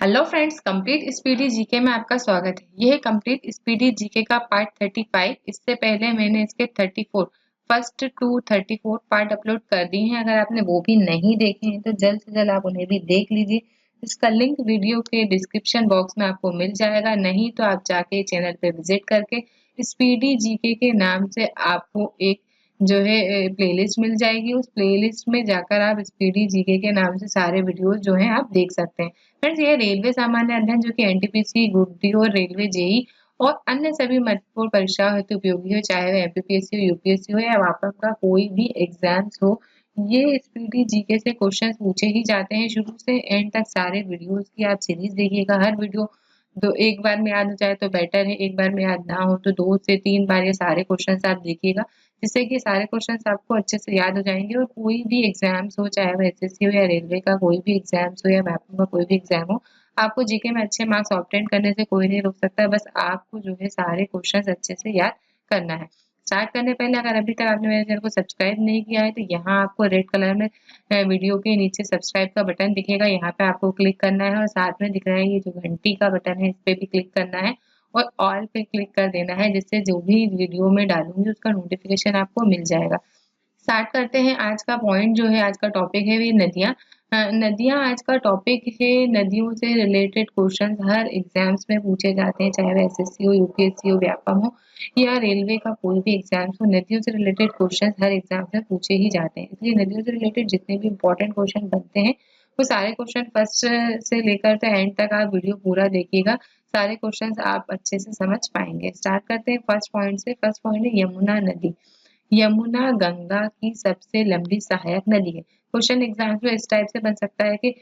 Hello friends, complete speedy GK में आपका स्वागत है। यह है कंप्लीट स्पीडी जीके का पार्ट 35। इससे पहले मैंने इसके 34 फर्स्ट टू 34 पार्ट अपलोड कर दिए हैं। अगर आपने वो भी नहीं देखे हैं तो जल्द से जल्द आप उन्हें भी देख लीजिए। इसका लिंक वीडियो के डिस्क्रिप्शन बॉक्स में आपको मिल जाएगा, नहीं तो आप जाके चैनल पे विजिट करके स्पीडी जीके के नाम से आपको एक जो है प्लेलिस्ट मिल जाएगी। उस प्लेलिस्ट में जाकर आप स्पीडी जीके के नाम से सारे वीडियोस जो हैं आप देख सकते हैं। फ्रेंड्स, ये रेलवे सामान्य अध्ययन जो कि एनटीपीसी, ग्रुप डी और रेलवे जेई और अन्य सभी महत्वपूर्ण परीक्षाओं हेतु उपयोगी हो, चाहे वह एमपीपीएससी हो, यूपीएससी हो या वापस का कोई भी एग्जाम्स हो। ये स्पीडी जीके से क्वेश्चंस पूछे ही जाते हैं। शुरू से एंड तक सारे वीडियोस की आप सीरीज देखिएगा। हर वीडियो दो एक बार में याद हो जाए तो बेटर है, एक बार में याद ना हो तो 2 से 3 बार ये सारे क्वेश्चंस आप देखिएगा, जिससे कि सारे क्वेश्चंस आपको अच्छे से याद हो जाएंगे। और कोई भी एग्जाम्स हो, चाहे वो एसएससी हो या रेलवे का कोई भी एग्जाम्स हो या मैपिंग का कोई भी एग्जाम हो, आपको जीके में अच्छे मार्क्स ऑब्टेन करने से कोई नहीं रोक सकता। बस आपको जो है सारे क्वेश्चंस अच्छे से याद करना है। स्टार्ट करने पहले अगर अभी तक आपने मेरे चैनल को सब्सक्राइब नहीं किया है तो यहाँ आपको रेड कलर में वीडियो के नीचे सब्सक्राइब का बटन दिखेगा, यहाँ पे आपको क्लिक करना है और साथ में दिख रहा है ये जो घंटी का बटन है, इस पे भी क्लिक करना है और ऑल पे क्लिक कर देना है, जिससे जो भी वीडियो में डालूंगी उसका नोटिफिकेशन आपको मिल जाएगा। स्टार्ट करते हैं। आज का पॉइंट जो है, आज का टॉपिक है वो नदियाँ। नदियाँ आज का टॉपिक है। नदियों से रिलेटेड क्वेश्चंस हर एग्जाम्स में पूछे जाते हैं, चाहे वह एसएससी हो, यूपीएससी हो, व्यापम हो या रेलवे का कोई भी एग्जाम्स हो। नदियों से रिलेटेड क्वेश्चंस हर एग्जाम में पूछे ही जाते हैं, इसलिए नदियों से रिलेटेड जितने भी इंपॉर्टेंट क्वेश्चन बनते हैं वो सारे क्वेश्चन फर्स्ट से लेकर तो एंड तक आप वीडियो पूरा देखिएगा। सारे क्वेश्चंस आप अच्छे से समझ पाएंगे। स्टार्ट करते हैं फर्स्ट पॉइंट से। फर्स्ट पॉइंट है यमुना नदी। यमुना गंगा की सबसे लंबी सहायक नदी है। क्वेश्चन एग्जाम में इस टाइप से बन सकता है कि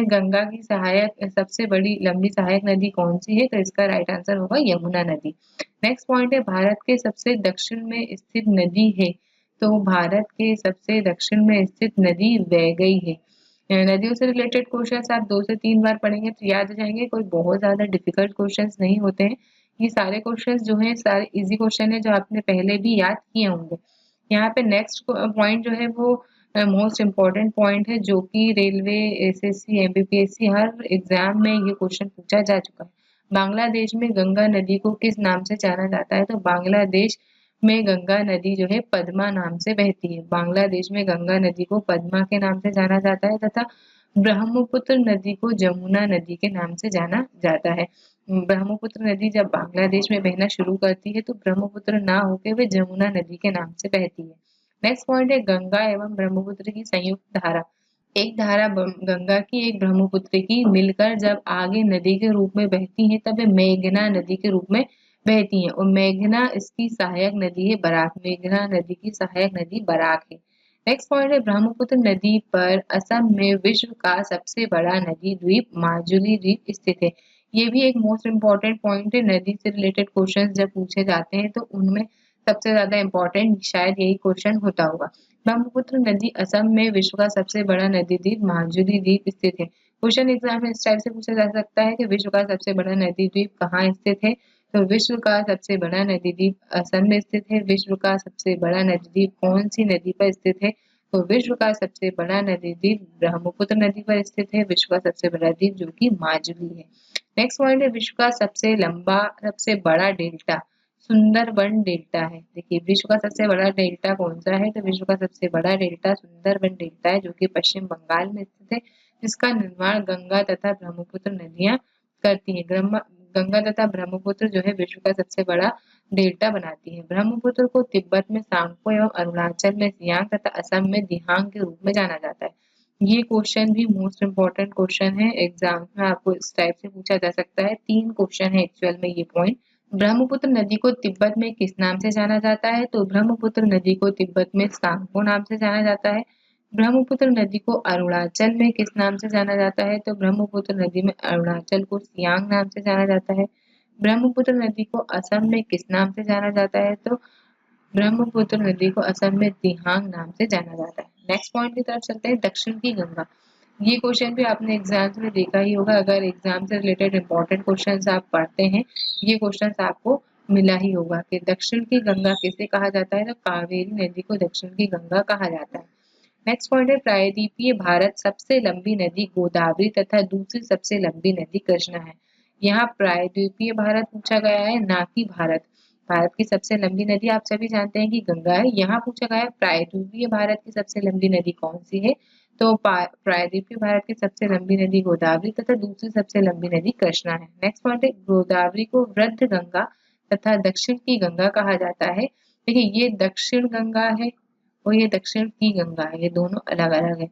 गंगा की सहायक सबसे बड़ी लंबी सहायक नदी कौन सी है, तो इसका राइट आंसर होगा यमुना नदी। नेक्स्ट पॉइंट है भारत के सबसे दक्षिण में स्थित नदी है, तो भारत के सबसे दक्षिण में स्थित नदी वैगई है। नदियों से रिलेटेड क्वेश्चंस आप 2 से 3 बार पढ़ेंगे तो याद हो जाएंगे, कोई बहुत ज्यादा डिफिकल्ट क्वेश्चंस नहीं होते हैं। ये सारे क्वेश्चंस जो हैं सारे इजी क्वेश्चन है जो आपने पहले भी याद किए होंगे। यहाँ पे नेक्स्ट पॉइंट जो है वो मोस्ट इम्पोर्टेंट पॉइंट है, जो कि रेलवे, एसएससी, एमपीपीएससी हर एग्जाम में ये क्वेश्चन पूछा जा चुका है। बांग्लादेश में गंगा नदी को किस नाम से जाना जाता है, तो बांग्लादेश में गंगा नदी जो है पद्मा नाम से बहती है। बांग्लादेश में गंगा नदी को पद्मा के नाम से जाना जाता है तथा ब्रह्मपुत्र नदी को जमुना नदी के नाम से जाना जाता है। ब्रह्मपुत्र नदी जब बांग्लादेश में बहना शुरू करती है तो ब्रह्मपुत्र ना होकर वे जमुना नदी के नाम से बहती है। नेक्स्ट पॉइंट है गंगा एवं ब्रह्मपुत्र की संयुक्त धारा। एक धारा गंगा की एक ब्रह्मपुत्र की मिलकर जब आगे नदी के रूप में बहती है तब वे मेघना नदी के रूप में बहती हैं और मेघना इसकी सहायक नदी है बराक। मेघना नदी की सहायक नदी बराक है। नेक्स्ट पॉइंट है ब्रह्मपुत्र नदी पर असम में विश्व का सबसे बड़ा नदी द्वीप माजुली द्वीप स्थित है। ये भी एक मोस्ट इम्पोर्टेंट पॉइंट है। नदी से रिलेटेड क्वेश्चन जब पूछे जाते हैं तो उनमें सबसे ज्यादा इम्पोर्टेंट शायद यही क्वेश्चन होता होगा। ब्रह्मपुत्र नदी असम में विश्व का सबसे बड़ा नदी द्वीप माजुली द्वीप स्थित है। क्वेश्चन एग्जाम में इस टाइप से पूछा जा सकता है कि विश्व का सबसे बड़ा नदी द्वीप कहाँ स्थित है, तो विश्व का सबसे बड़ा नदी द्वीप असम में स्थित है। विश्व का सबसे बड़ा नदी द्वीप कौन सी नदी पर स्थित है, तो विश्व का सबसे बड़ा नदी द्वीप ब्रह्मपुत्र नदी पर स्थित है। विश्व का सबसे बड़ा द्वीप जो कि माजुली है। नेक्स्ट पॉइंट है विश्व का सबसे लंबा सबसे बड़ा डेल्टा सुंदरबन डेल्टा है। देखिए विश्व का सबसे बड़ा डेल्टा कौन सा है, तो विश्व का सबसे बड़ा डेल्टा सुंदरबन डेल्टा है, जो कि पश्चिम बंगाल में स्थित है, जिसका निर्माण गंगा तथा ब्रह्मपुत्र नदियां करती है। गंगा तथा ब्रह्मपुत्र जो है विश्व का सबसे बड़ा डेल्टा बनाती है। ब्रह्मपुत्र को तिब्बत में सांगपो एवं अरुणाचल में सियांग तथा असम में दिहांग के रूप में जाना जाता है। ये क्वेश्चन भी मोस्ट इम्पोर्टेंट क्वेश्चन है। एग्जाम में आपको इस टाइप से पूछा जा सकता है। 3 क्वेश्चन है एक्चुअल में ये पॉइंट। ब्रह्मपुत्र नदी को तिब्बत में किस नाम से जाना जाता है, तो ब्रह्मपुत्र नदी को तिब्बत में सांगपो नाम से जाना जाता है। ब्रह्मपुत्र नदी को अरुणाचल में किस नाम से जाना जाता है, तो ब्रह्मपुत्र नदी में अरुणाचल को सियांग नाम से जाना जाता है। ब्रह्मपुत्र नदी को असम में किस नाम से जाना जाता है, तो ब्रह्मपुत्र नदी को असम में दिहांग नाम से जाना जाता है। नेक्स्ट पॉइंट की तरफ चलते हैं, दक्षिण की गंगा। ये क्वेश्चन भी आपने एग्जाम्स में देखा ही होगा। अगर एग्जाम से रिलेटेड इंपॉर्टेंट क्वेश्चंस आप पढ़ते हैं, ये क्वेश्चंस आपको मिला ही होगा कि दक्षिण की गंगा किसे कहा जाता है, तो कावेरी नदी को दक्षिण की गंगा कहा जाता है। नेक्स्ट पॉइंट है प्रायद्वीपीय भारत सबसे लंबी नदी गोदावरी तथा दूसरी सबसे लंबी नदी कृष्णा है। यहाँ प्रायद्वीपीय भारत पूछा गया है, ना कि भारत। भारत की सबसे लंबी नदी आप सभी जानते हैं कि गंगा है। यहाँ पूछा गया है प्रायद्वीपीय भारत की सबसे लंबी नदी कौन सी है, तो प्रायद्वीपीय भारत की सबसे लंबी नदी गोदावरी तथा दूसरी सबसे लंबी नदी कृष्णा है। नेक्स्ट पॉइंट है गोदावरी को वृद्ध गंगा तथा दक्षिण की गंगा कहा जाता है। देखिए ये दक्षिण गंगा है और ये दक्षिण की गंगा है, ये दोनों अलग अलग है।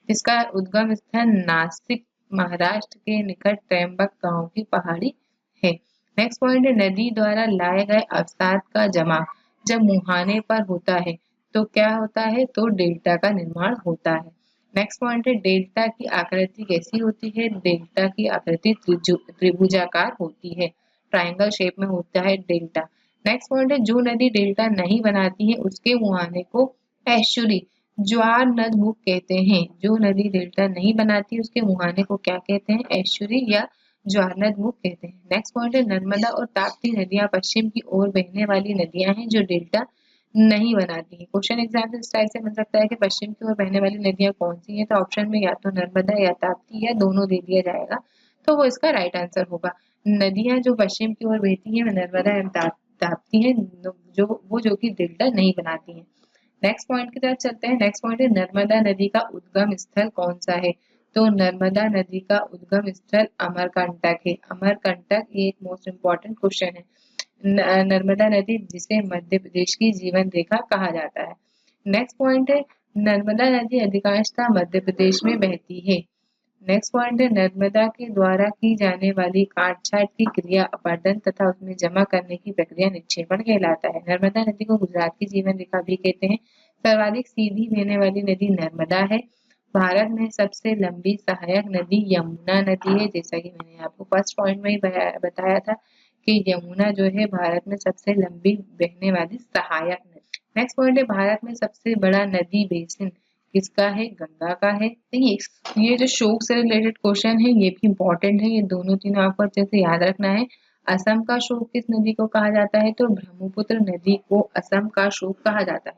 इसका उद्गम स्थल नासिक महाराष्ट्र के निकट त्र्यंबक गांव की पहाड़ी है। नेक्स्ट पॉइंट है नदी द्वारा लाए गए अवसाद का जमा जब मुहाने पर होता है तो क्या होता है, तो डेल्टा का निर्माण होता है। नेक्स्ट पॉइंट है डेल्टा की आकृति कैसी होती है, डेल्टा की आकृति त्रिभुजाकार होती है, ट्रायंगल शेप में होता है डेल्टा। नेक्स्ट पॉइंट है जो नदी डेल्टा नहीं बनाती है उसके मुहाने को एस्चुरी ज्वार नदमुख कहते हैं। जो नदी डेल्टा नहीं बनाती उसके मुहाने को क्या कहते हैं, एस्चुरी या ज्वार नदमुख कहते हैं। नेक्स्ट पॉइंट है नर्मदा और ताप्ती नदियां पश्चिम की ओर बहने वाली नदियां हैं जो डेल्टा नहीं बनाती है। क्वेश्चन एग्जाम से इस टाइप से बन सकता है कि पश्चिम की ओर बहने वाली नदियां कौन सी है, तो ऑप्शन में या तो नर्मदा या ताप्ती या दोनों दे दिया जाएगा, तो वो इसका राइट आंसर होगा। नदियां जो पश्चिम की ओर बहती हैं नर्मदा एवं ताप्ती हैं, जो कि डेल्टा नहीं बनाती हैं। नेक्स्ट पॉइंट की तरफ चलते हैं। नेक्स्ट पॉइंट है नर्मदा नदी का उद्गम स्थल कौन सा है, तो नर्मदा नदी का उद्गम स्थल अमरकंटक है। अमरकंटक ये एक मोस्ट इम्पोर्टेंट क्वेश्चन है। नर्मदा नदी जिसे मध्य प्रदेश की जीवन रेखा कहा जाता है। नेक्स्ट पॉइंट है नर्मदा नदी अधिकांशतः मध्य प्रदेश में बहती है। नेक्स्ट पॉइंट है नर्मदा के द्वारा की जाने वाली काट छाट की क्रिया अपरदन तथा उसमें जमा करने की प्रक्रिया निक्षेपण कहलाता है। नर्मदा नदी को गुजरात की जीवन रेखा भी कहते हैं। सर्वाधिक सीधी बहने वाली नदी नर्मदा है। भारत में सबसे लंबी सहायक नदी यमुना नदी है, जैसा कि मैंने आपको फर्स्ट पॉइंट में ही बताया था कि यमुना जो है भारत में सबसे लंबी बहने वाली सहायक नदी। नेक्स्ट पॉइंट है भारत में सबसे बड़ा नदी बेसिन किसका है, गंगा का है। देखिए ये जो शोक से रिलेटेड क्वेश्चन है ये भी इंपॉर्टेंट है, ये दोनों तीनों आपको अच्छे से याद रखना है। असम का शोक किस नदी को कहा जाता है, तो ब्रह्मपुत्र नदी को असम का शोक कहा जाता है।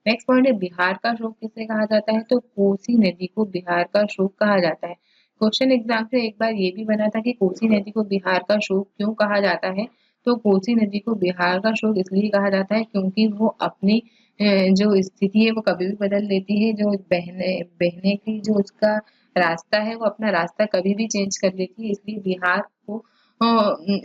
नेक्स्ट पॉइंट है बिहार का शोक किसे कहा जाता है, तो कोसी नदी को बिहार का शोक कहा जाता है। क्वेश्चन एग्जाम से एक बार ये भी बना था कि कोसी नदी को बिहार का शोक क्यों कहा जाता है, तो कोसी नदी को बिहार का शोक इसलिए कहा जाता है क्योंकि वो अपनी जो स्थिति है वो कभी भी बदल देती है, जो बहने बहने की जो उसका रास्ता है वो अपना रास्ता कभी भी चेंज कर लेती है, इसलिए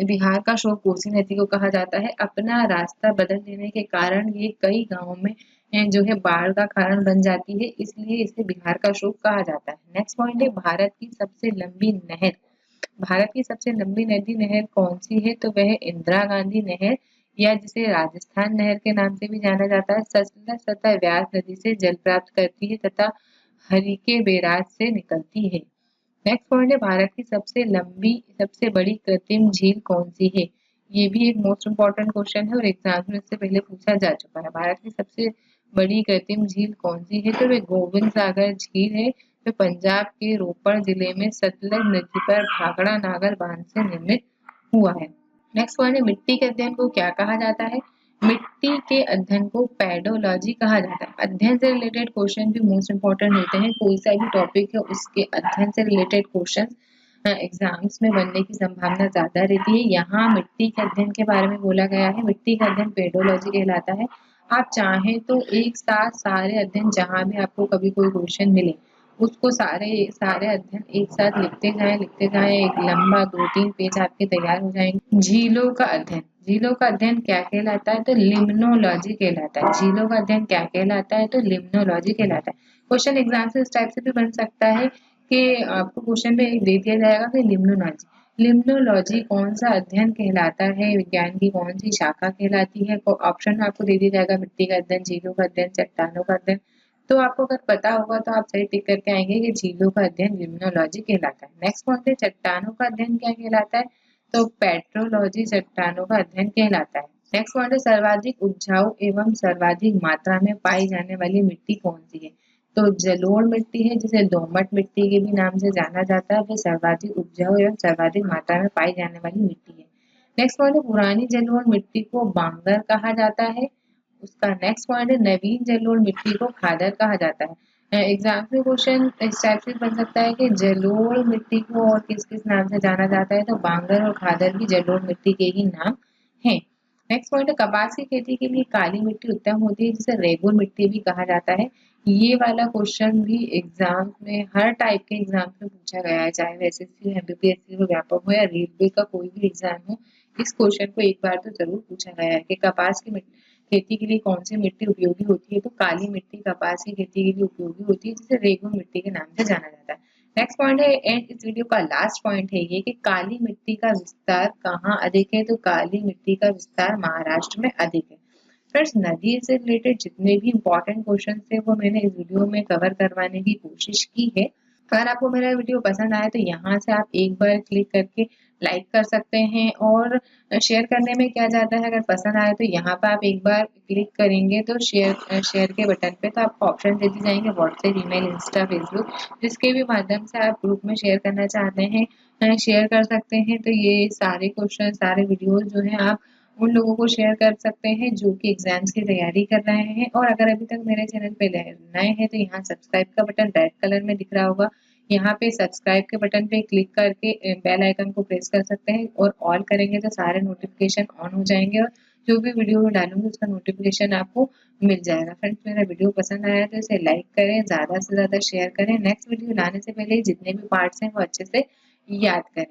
बिहार का शोक कोसी नदी को कहा जाता है। अपना रास्ता बदल देने के कारण ये कई गांवों में जो है बाढ़ का कारण बन जाती है, इसलिए इसे बिहार का शोक कहा जाता है। नेक्स्ट पॉइंट है भारत की सबसे लंबी नहर। भारत की सबसे लंबी नदी नहर कौन सी है, तो वह इंदिरा गांधी नहर या जिसे राजस्थान नहर के नाम से भी जाना जाता है, सतलज तथा व्यास नदी से जल प्राप्त करती है तथा हरिके बैराज से निकलती है। नेक्स्ट पॉइंट है भारत की सबसे बड़ी कृत्रिम झील कौन सी है। ये भी एक मोस्ट इम्पोर्टेंट क्वेश्चन है और एग्जाम में इससे पहले पूछा जा चुका है। भारत की सबसे बड़ी कृत्रिम झील कौन सी है, तो वे गोविंद सागर झील है, जो पंजाब के रोपड़ जिले में सतलज नदी पर भाखड़ा नागर बांध से निर्मित हुआ है। नेक्स्ट पॉइंट है मिट्टी के अध्ययन को क्या कहा जाता है, मिट्टी के अध्ययन को पेडोलॉजी कहा जाता है। अध्ययन से रिलेटेड क्वेश्चन भी मोस्ट इंपोर्टेंट होते हैं, कोई सा भी टॉपिक है उसके अध्ययन से रिलेटेड क्वेश्चन एग्जाम्स में बनने की संभावना ज्यादा रहती है। यहाँ मिट्टी के अध्ययन के बारे में बोला गया है, मिट्टी का अध्ययन पेडोलॉजी कहलाता है। आप चाहें तो एक साथ सारे अध्ययन जहाँ भी आपको कभी कोई क्वेश्चन मिले उसको सारे सारे अध्ययन एक साथ लिखते जाएं, एक लंबा 2-3 पेज आपके तैयार हो जाएंगे। झीलों का अध्ययन क्या कहलाता है, तो लिम्नोलॉजी कहलाता है। झीलों का अध्ययन क्या कहलाता है, तो लिम्नोलॉजी कहलाता है। क्वेश्चन एग्जाम से इस टाइप से भी बन सकता है कि आपको क्वेश्चन में दे दिया जाएगा कि लिम्नोलॉजी कौन सा अध्ययन कहलाता है, विज्ञान की कौन सी शाखा कहलाती है। ऑप्शन में आपको दे दिया जाएगा मिट्टी का अध्ययन, झीलों का अध्ययन, चट्टानों का अध्ययन। तो आपको अगर पता होगा तो आप सही टिक करके आएंगे कि झीलों का अध्ययन लिम्नोलॉजी कहलाता है। नेक्स्ट कौन से चट्टानों का अध्ययन क्या कहलाता है, तो पेट्रोलॉजी चट्टानों का अध्ययन कहलाता है। नेक्स्ट पॉइंट है सर्वाधिक उपजाऊ एवं सर्वाधिक मात्रा में पाई जाने वाली मिट्टी कौन सी है, तो जलोढ़ मिट्टी है, जिसे दोमट मिट्टी के भी नाम से जाना जाता है, वह सर्वाधिक उपजाऊ एवं सर्वाधिक मात्रा में पाई जाने वाली मिट्टी है। नेक्स्ट पॉइंट है पुरानी जलोढ़ मिट्टी को बांगर कहा जाता है। उसका नेक्स्ट पॉइंट है नवीन जलोढ़ मिट्टी को खादर कहा जाता है। एग्जाम में क्वेश्चन इस टाइप से बन सकता है कि जलोढ़ मिट्टी को और किस किस नाम से जाना जाता है, तो बांगर और खादर भी जलोढ़ मिट्टी के ही नाम हैं। नेक्स्ट पॉइंट है, कपास की खेती के लिए काली मिट्टी उत्तम होती है जिसे रेगुर मिट्टी भी कहा जाता है। ये वाला क्वेश्चन भी एग्जाम में हर टाइप के एग्जाम में पूछा गया है, चाहे वो एसएससी हो, एमपीपीएससी हो, व्यापक हो या रेलवे का कोई भी एग्जाम हो। इस क्वेश्चन को एक बार तो जरूर पूछा गया है कि कपास की खेती के लिए कौन सी मिट्टी उपयोगी होती है, तो काली मिट्टी कपास की खेती के लिए उपयोगी होती है जिसे रेगुर मिट्टी के नाम से जाना जाता है। नेक्स्ट पॉइंट है एंड इस वीडियो का लास्ट पॉइंट है ये कि काली मिट्टी का विस्तार कहाँ अधिक है, तो काली मिट्टी का विस्तार महाराष्ट्र में अधिक है। फ्रेंड्स, नदी से रिलेटेड जितने भी इंपॉर्टेंट क्वेश्चन थे वो मैंने इस वीडियो में कवर करवाने की कोशिश की है। अगर आपको मेरा वीडियो पसंद आया तो यहाँ से आप एक बार क्लिक करके लाइक कर सकते हैं, और शेयर करने में क्या जाता है, अगर पसंद आए तो यहाँ पर आप एक बार क्लिक करेंगे तो शेयर के बटन पे तो आपको ऑप्शन दे दी जाएंगे व्हाट्सएप, ईमेल, इंस्टा, फेसबुक, जिसके भी माध्यम से आप ग्रुप में शेयर करना चाहते हैं शेयर कर सकते हैं। तो ये सारे क्वेश्चन सारे वीडियोज जो है आप उन लोगों को शेयर कर सकते हैं जो कि एग्जाम्स की तैयारी कर रहे हैं। और अगर अभी तक मेरे चैनल पे नए हैं तो यहाँ सब्सक्राइब का बटन रेड कलर में दिख रहा होगा, यहाँ पे सब्सक्राइब के बटन पे क्लिक करके बेल आइकन को प्रेस कर सकते हैं, और ऑल करेंगे तो सारे नोटिफिकेशन ऑन हो जाएंगे और जो भी वीडियो डालूंगी उसका नोटिफिकेशन आपको मिल जाएगा। फ्रेंड्स, मेरा वीडियो पसंद आया तो इसे लाइक करें, ज्यादा से ज्यादा शेयर करें। नेक्स्ट वीडियो लाने से पहले जितने भी पार्ट्स हैं वो अच्छे से याद करें।